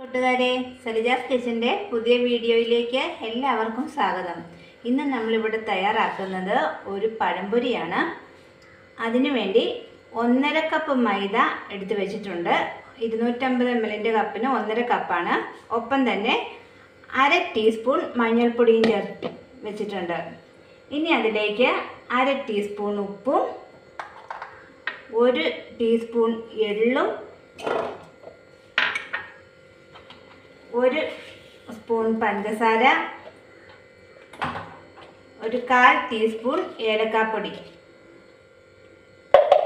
കൂട്ടുകാരെ, സലിജാസ് കിച്ചൻ്റെ പുതിയ വീഡിയോയിലേക്ക് എല്ലാവർക്കും സ്വാഗതം. ഇന്ന് നമ്മളിവിടെ തയ്യാറാക്കുന്നത് ഒരു പഴംപൊരിയാണ്. അതിനുവേണ്ടി 1.5 കപ്പ് മൈദ എടുത്ത് വെച്ചിട്ടുണ്ട്. 250 ml കപ്പിന് 1.5 കപ്പാണ്. ഒപ്പം തന്നെ 1/2 ടീസ്പൂൺ മഞ്ഞൾപ്പൊടിയും ചേർത്ത് വെച്ചിട്ടുണ്ട്. ഇനി അതിലേക്ക് 1/2 ടീസ്പൂൺ ഉപ്പും 1 ടീസ്പൂൺ എള്ളും 1 സ്പൂൺ പഞ്ചസാര, 1/4 ടീസ്പൂൺ ഏലക്കാപ്പൊടി,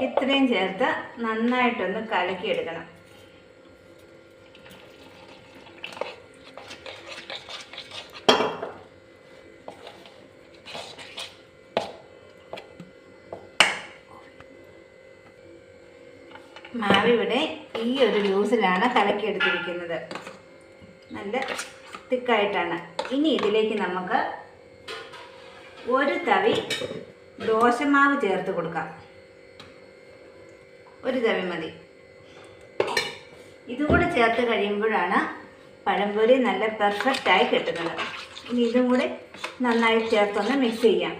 ഇത്രയും ചേർത്ത് നന്നായിട്ടൊന്ന് കലക്കിയെടുക്കണം. മാവിവിടെ ഈ ഒരു ലൂസിലാണ് കലക്കിയെടുത്തിരിക്കുന്നത്. നല്ല തിക്കായിട്ടാണ്. ഇനി ഇതിലേക്ക് നമുക്ക് 1 തവി ദോശമാവ് ചേർത്ത് കൊടുക്കാം. 1 തവി മതി. ഇതുകൂടെ ചേർത്ത് കഴിയുമ്പോഴാണ് പഴംപൊരി നല്ല പെർഫെക്റ്റായി കിട്ടുന്നത്. ഇനി ഇതും കൂടി നന്നായി ചേർത്തൊന്ന് മിക്സ് ചെയ്യാം.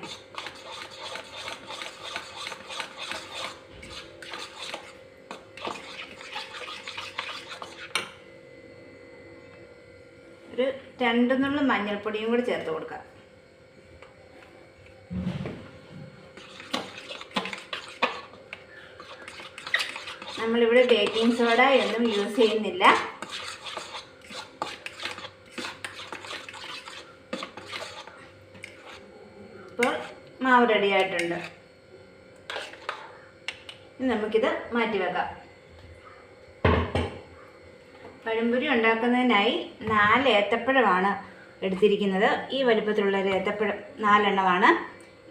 ഒരു 2 നുള്ളു മഞ്ഞൾപ്പൊടിയും കൂടി ചേർത്ത് കൊടുക്കാം. നമ്മളിവിടെ ബേക്കിംഗ് സോഡ ഒന്നും യൂസ് ചെയ്യുന്നില്ല. ഇപ്പോൾ മാവ് റെഡി ആയിട്ടുണ്ട്. ഇനി നമുക്കിത് മാറ്റി വെക്കാം. പഴംപൊരി ഉണ്ടാക്കുന്നതിനായി 4 ഏത്തപ്പഴമാണ് എടുത്തിരിക്കുന്നത്. ഈ വലുപ്പത്തിലുള്ള ഒരു ഏത്തപ്പഴം 4 എണ്ണമാണ്.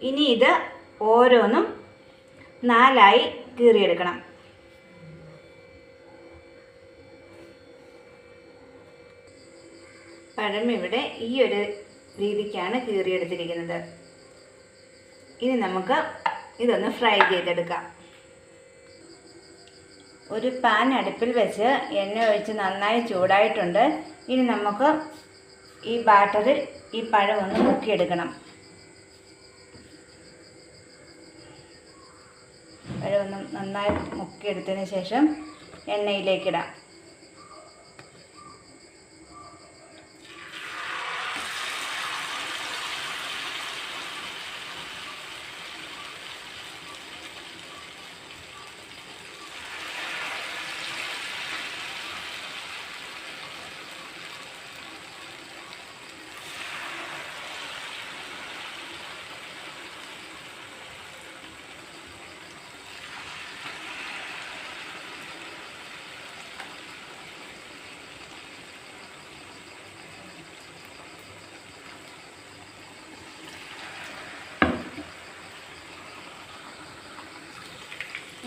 ഇനി ഇത് ഓരോന്നും 4ആയി കീറിയെടുക്കണം. പഴം ഇവിടെ ഈ ഒരു രീതിക്കാണ് കീറിയെടുത്തിരിക്കുന്നത്. ഇനി നമുക്ക് ഇതൊന്ന് ഫ്രൈ ചെയ്തെടുക്കാം. ഒരു പാൻ അടുപ്പിൽ വെച്ച് എണ്ണ ഒഴിച്ച് നന്നായി ചൂടായിട്ടുണ്ട്. ഇനി നമുക്ക് ഈ ബാറ്ററിൽ ഈ പഴം ഒന്ന് മുക്കിയെടുക്കണം. പഴം ഒന്ന് നന്നായി മുക്കിയെടുത്തതിന് ശേഷം എണ്ണയിലേക്കിടാം.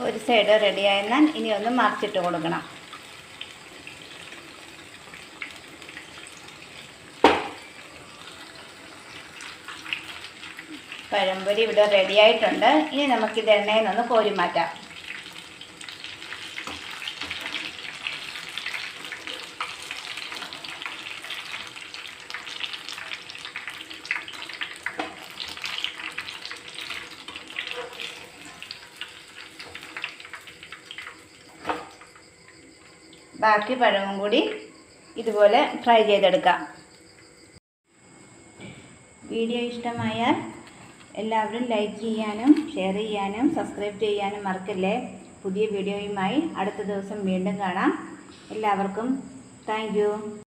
ഒരു സൈഡ് റെഡിയായെന്നാൽ ഇനി ഒന്ന് മറിച്ചിട്ട് കൊടുക്കണം. പഴംപൊരി ഇവിടെ റെഡിയായിട്ടുണ്ട്. ഇനി നമുക്കിത് എണ്ണയിൽ നിന്ന് കോരി മാറ്റാം. ബാക്കി പഴവും കൂടി ഇതുപോലെ ഫ്രൈ ചെയ്തെടുക്കാം. വീഡിയോ ഇഷ്ടമായാൽ എല്ലാവരും ലൈക്ക് ചെയ്യാനും ഷെയർ ചെയ്യാനും സബ്സ്ക്രൈബ് ചെയ്യാനും മറക്കല്ലേ. പുതിയ വീഡിയോയുമായി അടുത്ത ദിവസം വീണ്ടും കാണാം. എല്ലാവർക്കും താങ്ക് യു.